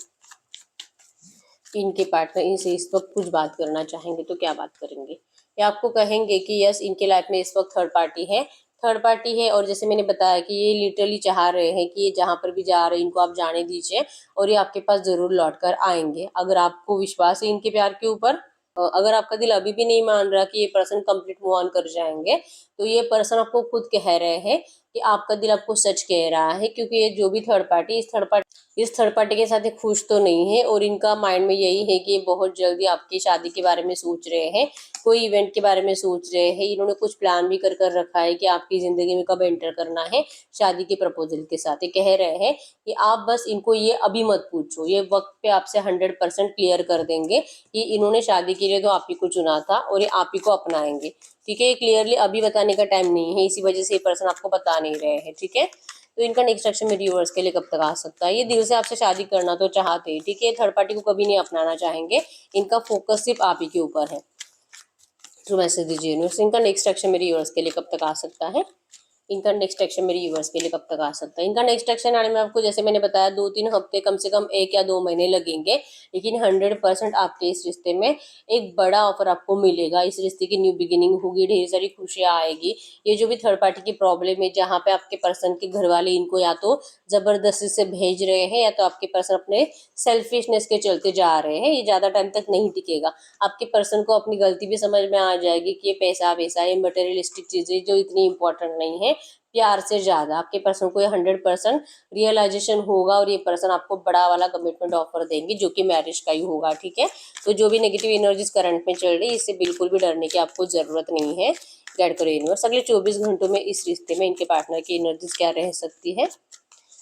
इनके पार्टनर इनसे इस वक्त कुछ बात करना चाहेंगे तो क्या बात करेंगे? या आपको कहेंगे कि यस, इनके लाइफ में इस वक्त थर्ड पार्टी है, और जैसे मैंने बताया कि ये लिटरली चाह रहे हैं कि ये जहाँ पर भी जा रहे हैं इनको आप जाने दीजिए, और ये आपके पास जरूर लौट कर आएंगे अगर आपको विश्वास है इनके प्यार के ऊपर। अगर आपका दिल अभी भी नहीं मान रहा कि ये पर्सन कंप्लीट मूव ऑन कर जाएंगे, तो ये पर्सन आपको खुद कह रहे हैं कि आपका दिल आपको सच कह रहा है, क्योंकि ये जो भी थर्ड पार्टी इस थर्ड पार्टी के साथ ये खुश तो नहीं है, और इनका माइंड में यही है कि ये बहुत जल्दी आपकी शादी के बारे में सोच रहे हैं, कोई इवेंट के बारे में सोच रहे हैं। इन्होंने कुछ प्लान भी कर रखा है कि आपकी जिंदगी में कब एंटर करना है शादी के प्रपोजल के साथ। ये कह रहे हैं कि आप बस इनको ये अभी मत पूछो, ये वक्त पे आपसे 100% क्लियर कर देंगे कि इन्होंने शादी के लिए तो आप ही को चुना था और ये आप ही को अपनाएंगे। ठीक है, ये क्लियरली अभी बताने का टाइम नहीं है, इसी वजह से ये पर्सन आपको बता नहीं रहे हैं। ठीक है, तो इनका नेक्स्ट एक्शन मेरे व्यूअर्स के लिए कब तक आ सकता है? ये दिल से आपसे शादी करना तो चाहते हैं, ठीक है, थर्ड पार्टी को कभी नहीं अपनाना चाहेंगे, इनका फोकस सिर्फ आप ही के ऊपर है। तो मैसेज दीजिए यूनिवर्स, इनका नेक्स्ट एक्शन मेरे व्यूअर्स के लिए कब तक आ सकता है? इनका नेक्स्ट एक्शन मेरे व्यूअर्स के लिए कब तक आ सकता है? इनका नेक्स्ट एक्शन आने में आपको, जैसे मैंने बताया, 2-3 हफ्ते, कम से कम 1 या 2 महीने लगेंगे, लेकिन 100% आपके इस रिश्ते में एक बड़ा ऑफर आपको मिलेगा। इस रिश्ते की न्यू बिगिनिंग होगी, ढेर सारी खुशियां आएगी। ये जो भी थर्ड पार्टी की प्रॉब्लम है, जहाँ पे आपके पर्सन के घर वाले इनको या तो जबरदस्ती से भेज रहे हैं, या तो आपके पर्सन अपने सेल्फिशनेस के चलते जा रहे हैं, ये ज्यादा टाइम तक नहीं टिकेगा। आपके पर्सन को अपनी गलती भी समझ में आ जाएगी कि ये पैसा वैसा, ये मटेरियलिस्टिक चीजें जो इतनी इंपॉर्टेंट नहीं है, प्यार से ज्यादा आपके पर्सन को ये 100% रियलाइजेशन होगा, और ये पर्सन आपको बड़ा वाला कमिटमेंट ऑफर देंगे जो कि मैरिज का ही होगा। ठीक है, तो जो भी नेगेटिव एनर्जीज करंट में चल रही है, इससे बिल्कुल भी डरने की आपको जरूरत नहीं है। गाइड करो यूनिवर्स, अगले 24 घंटों में इस रिश्ते में इनके पार्टनर की एनर्जीज क्या रह सकती है?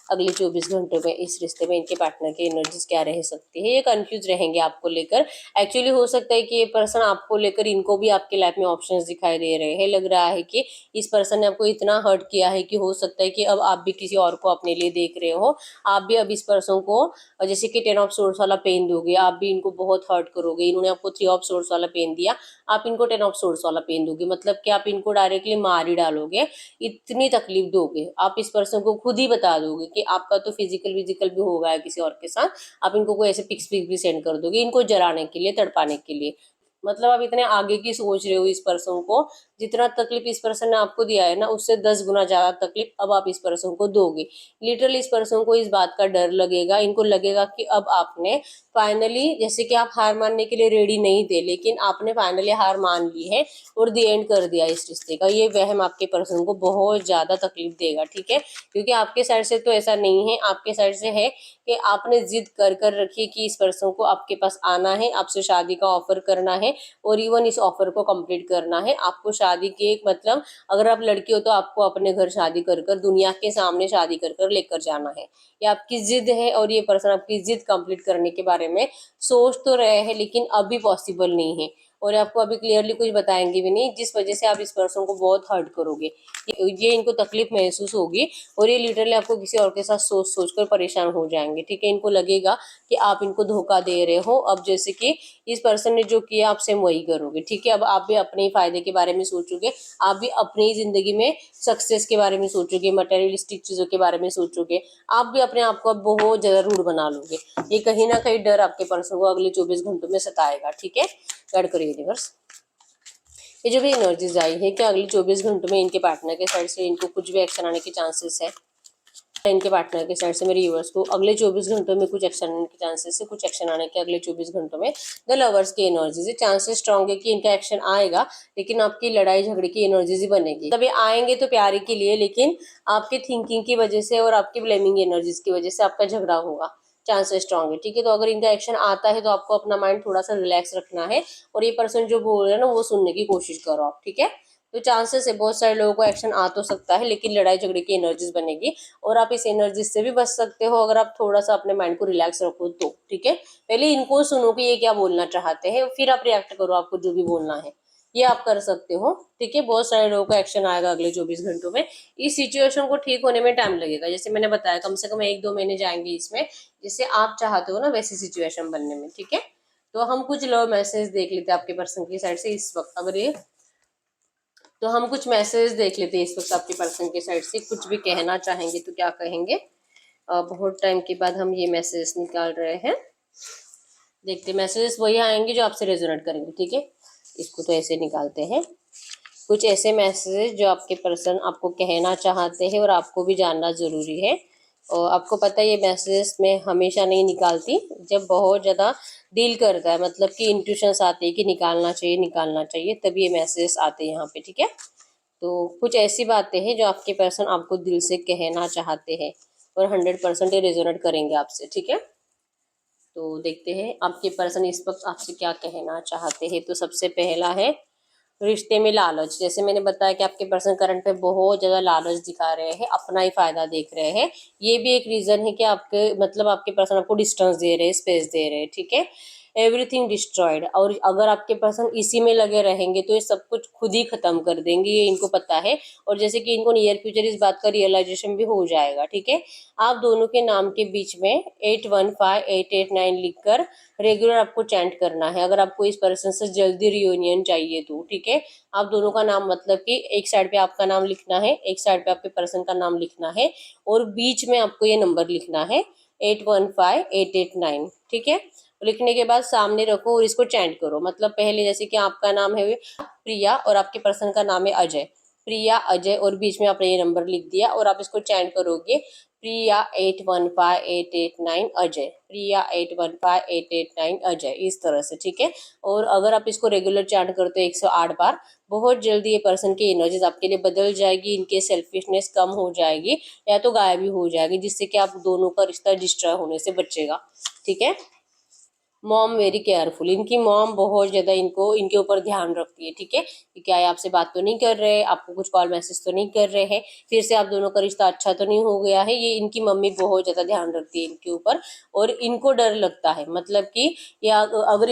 अगले 24 घंटों में इस रिश्ते में इनके पार्टनर की एनर्जीज क्या रह सकती है? ये कंफ्यूज रहेंगे आपको लेकर। एक्चुअली हो सकता है कि ये पर्सन आपको लेकर, इनको भी आपके लाइफ में ऑप्शंस दिखाई दे रहे हैं। लग रहा है कि इस पर्सन ने आपको इतना हर्ट किया है कि हो सकता है कि अब आप भी किसी और को अपने लिए देख रहे हो। आप भी अब इस पर्सन को, जैसे कि 10 ऑफ सोर्स वाला पेन दोगे, आप भी इनको बहुत हर्ट करोगे। इन्होंने आपको 3 ऑफ सोर्स वाला पेन दिया, आप इनको 10 ऑफ सोर्स वाला पेन दोगे, मतलब कि आप इनको डायरेक्टली मार ही डालोगे, इतनी तकलीफ दोगे। आप इस पर्सन को खुद ही बता दोगे कि आपका तो फिजिकल भी हो गया है किसी और के साथ, आप इनको कोई ऐसे पिक्स भी सेंड कर दोगे इनको जराने के लिए, तड़पाने के लिए। मतलब आप इतने आगे की सोच रहे हो इस पर्सन को, जितना तकलीफ इस पर्सन ने आपको दिया है ना, उससे 10 गुना ज्यादा तकलीफ अब आप इस पर्सन को दोगे। लिटरली इस पर्सन को इस बात का डर लगेगा, इनको लगेगा कि अब आपने फाइनली, जैसे कि आप हार मानने के लिए रेडी नहीं थे, लेकिन आपने फाइनली हार मान ली है और दी एंड कर दिया इस रिश्ते का। ये वहम आपके पर्सन को बहुत ज्यादा तकलीफ देगा। ठीक है, क्योंकि आपके साइड से तो ऐसा नहीं है, आपके साइड से है कि आपने जिद कर रखी कि इस पर्सन को आपके पास आना है, आपसे शादी का ऑफर करना है, और इवन इस ऑफर को कंप्लीट करना है। आपको शादी के, मतलब अगर आप लड़की हो तो आपको अपने घर शादी कर दुनिया के सामने शादी कर लेकर जाना है। ये आपकी जिद है, और ये पर्सन आपकी जिद कंप्लीट करने के बारे में सोच तो रहे हैं, लेकिन अभी पॉसिबल नहीं है, और आपको अभी क्लियरली कुछ बताएंगे भी नहीं, जिस वजह से आप इस पर्सन को बहुत हर्ट करोगे। ये इनको तकलीफ महसूस होगी, और ये लिटरली आपको किसी और के साथ सोच कर परेशान हो जाएंगे। ठीक है, इनको लगेगा कि आप इनको धोखा दे रहे हो। अब जैसे कि इस पर्सन ने जो किया, आप सेम वही करोगे। ठीक है, अब आप भी अपने ही फायदे के बारे में सोचोगे, आप भी अपनी ही जिंदगी में सक्सेस के बारे में सोचोगे, मटेरियलिस्टिक चीजों के बारे में सोचोगे, आप भी अपने आप को बहुत ज्यादा रूड बना लोगे। ये कहीं ना कहीं डर आपके पर्सन को अगले 24 घंटों में सताएगा। ठीक है, गाइड करिए यूनिवर्स, ये जो भी एनर्जीज आई है, क्या अगले 24 घंटों में इनके पार्टनर के साइड से इनको कुछ भी एक्शन आने के चांसेस है? इनके पार्टनर के साइड से मेरे व्यूअर्स को अगले 24 घंटों में कुछ एक्शन आने के चांसेस है, कुछ एक्शन आने के अगले 24 घंटों में। द लवर्स की एनर्जी से चांसेस स्ट्रॉन्ग है कि इनका एक्शन आएगा, लेकिन आपकी लड़ाई झगड़े की एनर्जीज ही बनेगी। तभी आएंगे तो प्यारे के लिए, लेकिन आपके थिंकिंग की वजह से और आपकी ब्लेमिंग एनर्जीज की वजह से आपका झगड़ा होगा, चांसेस स्ट्रॉन्ग है। ठीक है, तो अगर इनका एक्शन आता है तो आपको अपना माइंड थोड़ा सा रिलैक्स रखना है, और ये पर्सन जो बोल रहे हैं ना वो सुनने की कोशिश करो आप। ठीक है, तो चांसेस है बहुत सारे लोगों को एक्शन आ तो सकता है, लेकिन लड़ाई झगड़े की एनर्जीज बनेगी, और आप इस एनर्जी से भी बच सकते हो अगर आप थोड़ा सा अपने माइंड को रिलैक्स रखो तो। ठीक है, पहले इनको सुनो कि ये क्या बोलना चाहते हैं, फिर आप रिएक्ट करो, आपको जो भी बोलना है ये आप कर सकते हो। ठीक है, बहुत सारे लोगों का एक्शन आएगा अगले 24 घंटों में। इस सिचुएशन को ठीक होने में टाइम लगेगा, जैसे मैंने बताया कम से कम 1-2 महीने जाएंगे इसमें, जिससे आप चाहते हो ना वैसी सिचुएशन बनने में। ठीक है, तो हम कुछ लव मैसेज देख लेते हैं आपके पर्सन की साइड से इस वक्त। अगर ये तो हम कुछ मैसेज देख लेते हैं इस वक्त आपके पर्सन के साइड से, कुछ भी कहना चाहेंगे तो क्या कहेंगे। बहुत टाइम के बाद हम ये मैसेज निकाल रहे हैं, देखते मैसेजेस वही आएंगे जो आपसे रेजोनेट करेंगे। ठीक है, इसको तो ऐसे निकालते हैं। कुछ ऐसे मैसेज जो आपके पर्सन आपको कहना चाहते हैं और आपको भी जानना जरूरी है। और आपको पता है ये मैसेजेस मैं हमेशा नहीं निकालती, जब बहुत ज़्यादा डील करता है, मतलब कि इंट्यूशंस आते हैं कि निकालना चाहिए निकालना चाहिए, तभी ये मैसेजेस आते हैं यहाँ पे। ठीक है, तो कुछ ऐसी बातें हैं जो आपके पर्सन आपको दिल से कहना चाहते हैं, और 100% ये रेजोनेट करेंगे आपसे। ठीक है, तो देखते हैं आपके पर्सन इस वक्त आपसे क्या कहना चाहते हैं। तो सबसे पहला है रिश्ते में लालच। जैसे मैंने बताया कि आपके पर्सन करंट पे बहुत ज़्यादा लालच दिखा रहे हैं, अपना ही फायदा देख रहे हैं। ये भी एक रीज़न है कि आपके मतलब आपके पर्सन आपको डिस्टेंस दे रहे हैं, स्पेस दे रहे हैं। ठीक है, एवरीथिंग डिस्ट्रॉयड, और अगर आपके पर्सन इसी में लगे रहेंगे तो ये सब कुछ खुद ही खत्म कर देंगे, ये इनको पता है। और जैसे कि इनको नियर फ्यूचर इस बात का रियलाइजेशन भी हो जाएगा। ठीक है, आप दोनों के नाम के बीच में 815889 लिखकर रेगुलर आपको चैंट करना है, अगर आपको इस पर्सन से जल्दी रियूनियन चाहिए तो। ठीक है, आप दोनों का नाम मतलब कि एक साइड पे आपका नाम लिखना है, एक साइड पे आपके पर्सन का नाम लिखना है, और बीच में आपको ये नंबर लिखना है 815889। ठीक है, लिखने के बाद सामने रखो और इसको चैंट करो। मतलब पहले जैसे कि आपका नाम है प्रिया और आपके पर्सन का नाम है अजय, प्रिया अजय, और बीच में आपने ये नंबर लिख दिया, और आप इसको चैंट करोगे प्रिया 815889 अजय, प्रिया 815889 अजय, इस तरह से। ठीक है, और अगर आप इसको रेगुलर चैंट करते हो 108 बार, बहुत जल्दी ये पर्सन की एनर्जीज आपके लिए बदल जाएगी, इनके सेल्फिशनेस कम हो जाएगी या तो गायब ही हो जाएगी, जिससे कि आप दोनों का रिश्ता डिस्ट्रॉय होने से बचेगा। ठीक है, मॉम वेरी केयरफुल, इनकी मॉम बहुत ज़्यादा इनको इनके ऊपर ध्यान रखती है। ठीक है, कि क्या ये आपसे बात तो नहीं कर रहे, आपको कुछ कॉल मैसेज तो नहीं कर रहे हैं, फिर से आप दोनों का रिश्ता अच्छा तो नहीं हो गया है, ये इनकी मम्मी बहुत ज़्यादा ध्यान रखती है इनके ऊपर। और इनको डर लगता है, मतलब कि या अगर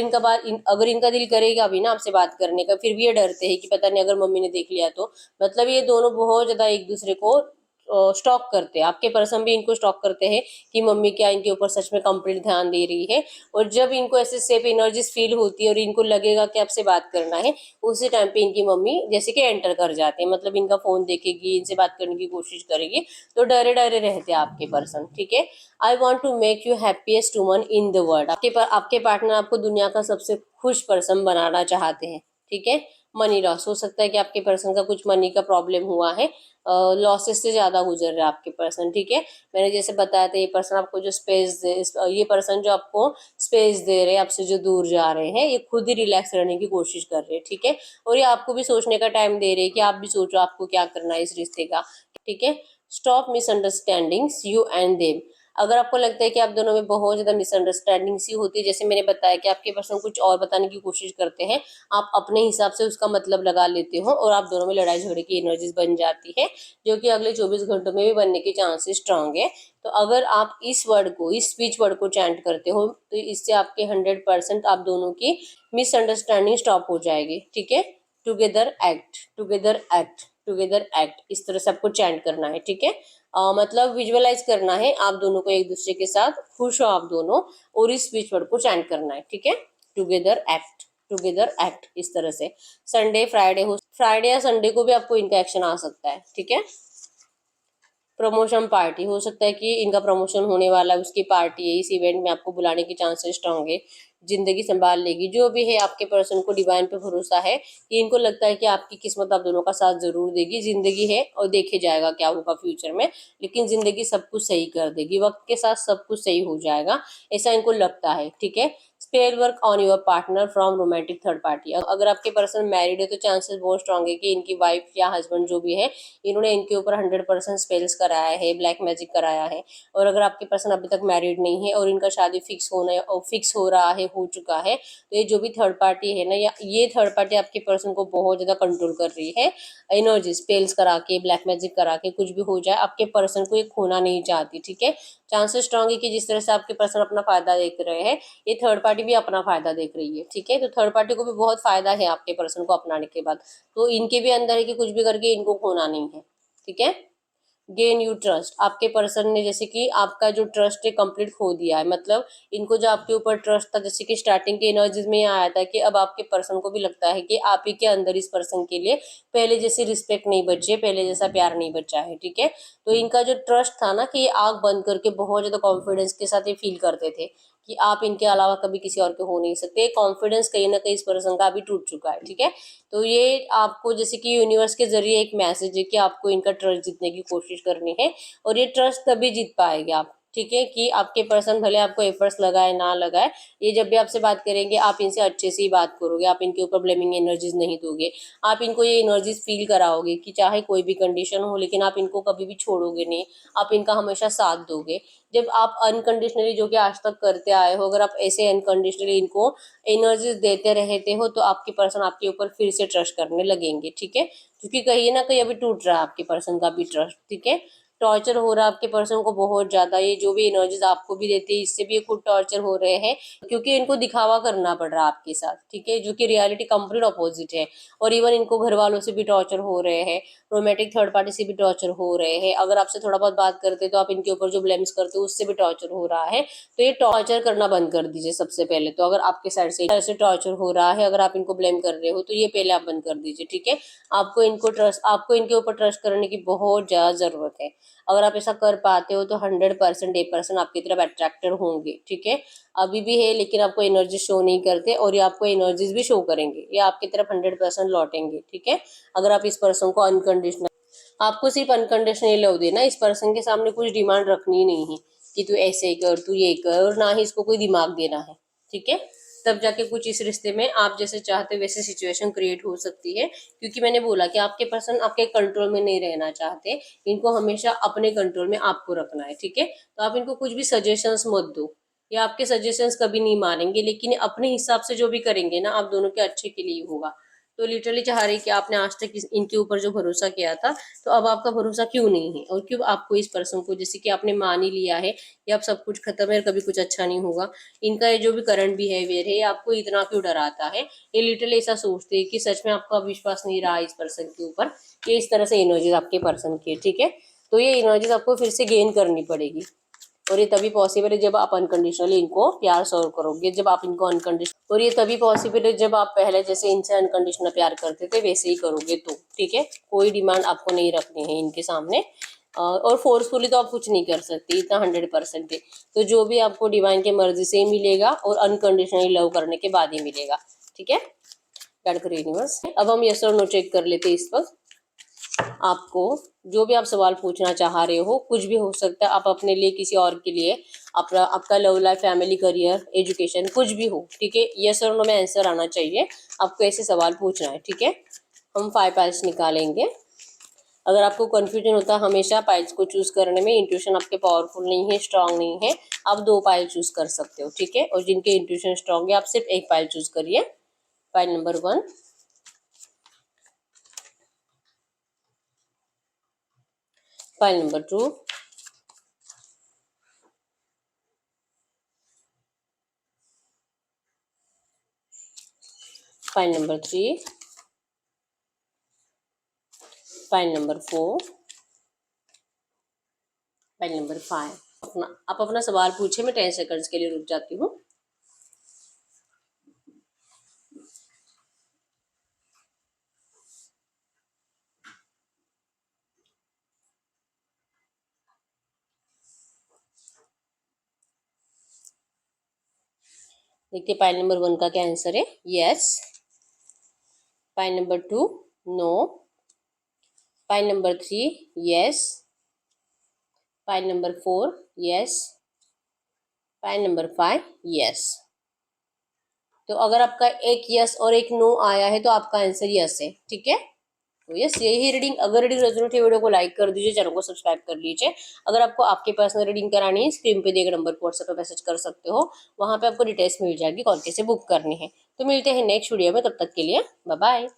इनका दिल करेगा भी ना आपसे बात करने का, फिर भी ये डरते हैं कि पता नहीं अगर मम्मी ने देख लिया तो। मतलब ये दोनों बहुत ज़्यादा एक दूसरे को स्टॉक करते हैं, आपके पर्सन भी इनको स्टॉक करते हैं कि मम्मी क्या इनके ऊपर सच में कंप्लीट ध्यान दे रही है। और जब इनको ऐसे सेफ एनर्जीज फील होती है और इनको लगेगा कि आपसे बात करना है, उसी टाइम पे इनकी मम्मी जैसे कि एंटर कर जाते हैं, मतलब इनका फोन देखेगी, इनसे बात करने की कोशिश करेगी, तो डरे डरे रहते हैं आपके पर्सन। ठीक है, I want to make you happiest woman in the world, आपके पार्टनर आपको दुनिया का सबसे खुश पर्सन बनाना चाहते हैं। ठीक है, मनी लॉस हो सकता है कि आपके पर्सन का कुछ मनी का प्रॉब्लम हुआ है, लॉसेस से ज्यादा गुजर रहा है आपके पर्सन। ठीक है, मैंने जैसे बताया था ये पर्सन आपको जो स्पेस दे, ये पर्सन जो आपको स्पेस दे रहे हैं, आपसे जो दूर जा रहे हैं, ये खुद ही रिलैक्स रहने की कोशिश कर रहे हैं। ठीक है, और ये आपको भी सोचने का टाइम दे रहे हैं कि आप भी सोचो आपको क्या करना है इस रिश्ते का। ठीक है, stop misunderstandings you and them. अगर आपको लगता है कि आप दोनों में बहुत ज्यादा मिसअंडरस्टैंडिंग सी होती है, जैसे मैंने बताया कि आपके पर्सन कुछ और बताने की कोशिश करते हैं, आप अपने हिसाब से उसका मतलब लगा लेते हो, और आप दोनों में लड़ाई झगड़े की एनर्जीज बन जाती है, जो कि अगले 24 घंटों में भी बनने के चांसेस स्ट्रांग है। तो अगर आप इस वर्ड को, इस स्पीच वर्ड को चैंट करते हो, तो इससे आपके 100% आप दोनों की मिसअंडरस्टैंडिंग स्टॉप हो जाएगी। ठीक है, together act, together act, together act, इस तरह से आपको चैंट करना है। ठीक है, मतलब विजुअलाइज करना है आप दोनों को एक दूसरे के साथ, खुश हो आप दोनों, और इस स्पीच वर्ड को चैंट करना है। ठीक है, टुगेदर एक्ट, टुगेदर एक्ट, इस तरह से। संडे फ्राइडे या संडे को भी आपको इनका एक्शन आ सकता है। ठीक है, प्रमोशन पार्टी हो सकता है कि इनका प्रमोशन होने वाला है, उसकी पार्टी है, इस इवेंट में आपको बुलाने के चांसेस स्ट्रांग है। जिंदगी संभाल लेगी। जो भी है आपके पर्सन को डिवाइन पे भरोसा है कि इनको लगता है कि आपकी किस्मत आप दोनों का साथ जरूर देगी। जिंदगी है और देखे जाएगा क्या होगा फ्यूचर में, लेकिन जिंदगी सब कुछ सही कर देगी, वक्त के साथ सब कुछ सही हो जाएगा, ऐसा इनको लगता है। ठीक है। Spell work on your partner from romantic third party. अगर आपके पर्सन मैरिड है तो चांसेस बहुत स्ट्रांग है कि इनकी वाइफ या हस्बैंड जो भी है, इन्होंने इनके ऊपर 100% स्पेल्स कराया है, ब्लैक मैजिक कराया है। और अगर आपके पर्सन अभी तक मैरिड नहीं है और इनका शादी फिक्स हो रहा है, हो चुका है, तो ये जो भी थर्ड पार्टी है ना, या ये थर्ड पार्टी आपके पर्सन को बहुत ज्यादा कंट्रोल कर रही है। एनर्जी स्पेल्स करा के, ब्लैक मैजिक करा के, कुछ भी हो जाए, आपके पर्सन को ये खोना नहीं चाहती। ठीक है। चांसेस स्ट्रांग है कि जिस तरह से आपके पर्सन अपना फायदा देख रहे हैं, ये थर्ड पार्टी भी अपना फायदा देख रही है। ठीक है। तो थर्ड पार्टी को भी बहुत फायदा है आपके पर्सन को अपनाने के बाद, तो इनके भी अंदर है कि कुछ भी करके इनको खोना नहीं है। ठीक है। Gain you trust. आपके पर्सन ने जैसे कि आपका जो ट्रस्ट है कंप्लीट खो दिया है, मतलब इनको जो आपके ऊपर ट्रस्ट था, जैसे कि स्टार्टिंग के एनर्जीज में आया था कि अब आपके पर्सन को भी लगता है कि आप ही के अंदर इस पर्सन के लिए पहले जैसी रिस्पेक्ट नहीं बची है, पहले जैसा प्यार नहीं बचा है। ठीक है। तो इनका जो ट्रस्ट था ना, कि ये आंख बंद करके बहुत ज्यादा कॉन्फिडेंस के साथ ये फील करते थे कि आप इनके अलावा कभी किसी और के हो नहीं सकते, कॉन्फिडेंस कहीं ना कहीं इस पर्सन का अभी टूट चुका है। ठीक है। तो ये आपको जैसे कि यूनिवर्स के जरिए एक मैसेज है कि आपको इनका ट्रस्ट जीतने की कोशिश करनी है, और ये ट्रस्ट तभी जीत पाएंगे आप। ठीक है। कि आपके पर्सन भले आपको एफर्ट्स लगाए ना लगाए, ये जब भी आपसे बात करेंगे आप इनसे अच्छे से ही बात करोगे, आप इनके ऊपर ब्लेमिंग एनर्जीज नहीं दोगे, आप इनको ये एनर्जीज फील कराओगे कि चाहे कोई भी कंडीशन हो, लेकिन आप इनको कभी भी छोड़ोगे नहीं, आप इनका हमेशा साथ दोगे। जब आप अनकंडीशनली, जो कि आज तक करते आए हो, अगर आप ऐसे अनकंडीशनली इनको एनर्जीज देते रहते हो, तो आपके पर्सन आपके ऊपर फिर से ट्रस्ट करने लगेंगे। ठीक है। क्योंकि कहीं ना कहीं अभी टूट रहा है आपके पर्सन का भी ट्रस्ट। ठीक है। टॉर्चर हो रहा है आपके पर्सन को बहुत ज्यादा, ये जो भी एनर्जीज आपको भी देते हैं, इससे भी ये खुद टॉर्चर हो रहे हैं, क्योंकि इनको दिखावा करना पड़ रहा है आपके साथ। ठीक है। जो कि रियलिटी कंप्लीट अपोजिट है। और इवन इनको घर वालों से भी टॉर्चर हो रहे हैं, रोमेटिक थर्ड पार्टी से भी टॉर्चर हो रहे हैं। अगर आपसे थोड़ा बहुत बात करते तो आप इनके ऊपर जो ब्लेम्स करते हो उससे भी टॉर्चर हो रहा है। तो ये टॉर्चर करना बंद कर दीजिए सबसे पहले तो। अगर आपके साइड से ऐसे टॉर्चर हो रहा है, अगर आप इनको ब्लेम कर रहे हो, तो ये पहले आप बंद कर दीजिए। ठीक है। आपको इनके ऊपर ट्रस्ट करने की बहुत ज्यादा जरूरत है। अगर आप ऐसा कर पाते हो तो 100% ए पर्सन आपकी तरफ अट्रैक्टेड होंगे। ठीक है। अभी भी है, लेकिन आपको एनर्जी शो नहीं करते, और ये आपको एनर्जीज भी शो करेंगे, ये आपकी तरफ 100% लौटेंगे। ठीक है। अगर आप इस पर्सन को अनकंडीशनल, आपको सिर्फ अनकंडीशनली लव देना, इस पर्सन के सामने कुछ डिमांड रखनी नहीं है कि तू ऐसे ही कर, तू ये कर, और ना ही इसको कोई दिमाग देना है। ठीक है। तब जाके कुछ इस रिश्ते में आप जैसे चाहते वैसे सिचुएशन क्रिएट हो सकती है, क्योंकि मैंने बोला कि आपके पर्सन आपके कंट्रोल में नहीं रहना चाहते, इनको हमेशा अपने कंट्रोल में आपको रखना है। ठीक है। तो आप इनको कुछ भी सजेशंस मत दो, या आपके सजेशंस कभी नहीं मानेंगे, लेकिन अपने हिसाब से जो भी करेंगे ना, आप दोनों के अच्छे के लिए होगा। तो लिटरली चाह रही कि आपने आज तक इनके ऊपर जो भरोसा किया था, तो अब आपका भरोसा क्यों नहीं है, और क्यों आपको इस पर्सन को, जैसे कि आपने मान ही लिया है कि अब सब कुछ खत्म है, कभी कुछ अच्छा नहीं होगा। इनका ये जो भी करंट बिहेवियर है, ये आपको इतना क्यों डराता है, ये लिटरली ऐसा सोचते हैं कि सच में आपका विश्वास नहीं रहा इस पर्सन के ऊपर। ये इस तरह से एनर्जीज आपके पर्सन की। ठीक है। तो ये एनर्जीज आपको फिर से गेन करनी पड़ेगी, और ये तभी पॉसिबल है जब आप अनकंडीशनली इनको प्यार सर्व करोगे, जब आप इनको अनकंडीशनल, और ये तभी पॉसिबल है जब आप पहले जैसे इनसे अनकंडीशनल प्यार करते थे वैसे ही करोगे तो। ठीक है। कोई डिमांड आपको नहीं रखनी है इनके सामने, और फोर्सफुली तो आप कुछ नहीं कर सकते, इतना 100% है। तो जो भी आपको डिवाइन के मर्जी से ही मिलेगा, और अनकंडीशनली लव करने के बाद ही मिलेगा। ठीक है। यूनिवर्स, अब हम यस और नो चेक कर लेते हैं इस वक्त। आपको जो भी आप सवाल पूछना चाह रहे हो, कुछ भी हो सकता है, आप अपने लिए, किसी और के लिए, अपना, आपका love life, family, career, education, कुछ भी हो। ठीक है। यस और नो में आंसर आना चाहिए, आपको ऐसे सवाल पूछना है। ठीक है। हम 5 पाइल्स निकालेंगे। अगर आपको कंफ्यूजन होता है हमेशा पाइल्स को चूज करने में, इंट्यूशन आपके पावरफुल नहीं है, स्ट्रांग नहीं है, आप 2 पाइल चूज कर सकते हो। ठीक है। और जिनके इंट्यूशन स्ट्रांग है, आप सिर्फ एक पाइल चूज करिए। Pile number 1, pile number 2, pile number 3, pile number 4, pile number 5। आप अपना सवाल पूछे, मैं 10 सेकंड्स के लिए रुक जाती हूँ। देखिए पाइल नंबर 1 का क्या आंसर है, yes. Pile number 2 no. Pile number 3 yes. Pile number 4 yes. Pile number 5 yes. तो अगर आपका एक यस और एक नो आया है तो आपका आंसर यस है, ठीक है। तो यस, यही रीडिंग। अगर रीडिंग रेजोनेट है वीडियो को लाइक कर दीजिए, चैनल को सब्सक्राइब कर लीजिए। अगर आपको आपके पर्सनल रीडिंग करानी है, स्क्रीन पे दिए गए नंबर पर व्हाट्सएप पे मैसेज कर सकते हो, वहां पे आपको डिटेल्स मिल जाएगी कौन कैसे बुक करनी है। तो मिलते हैं नेक्स्ट वीडियो में, तब तक के लिए बाय बाय।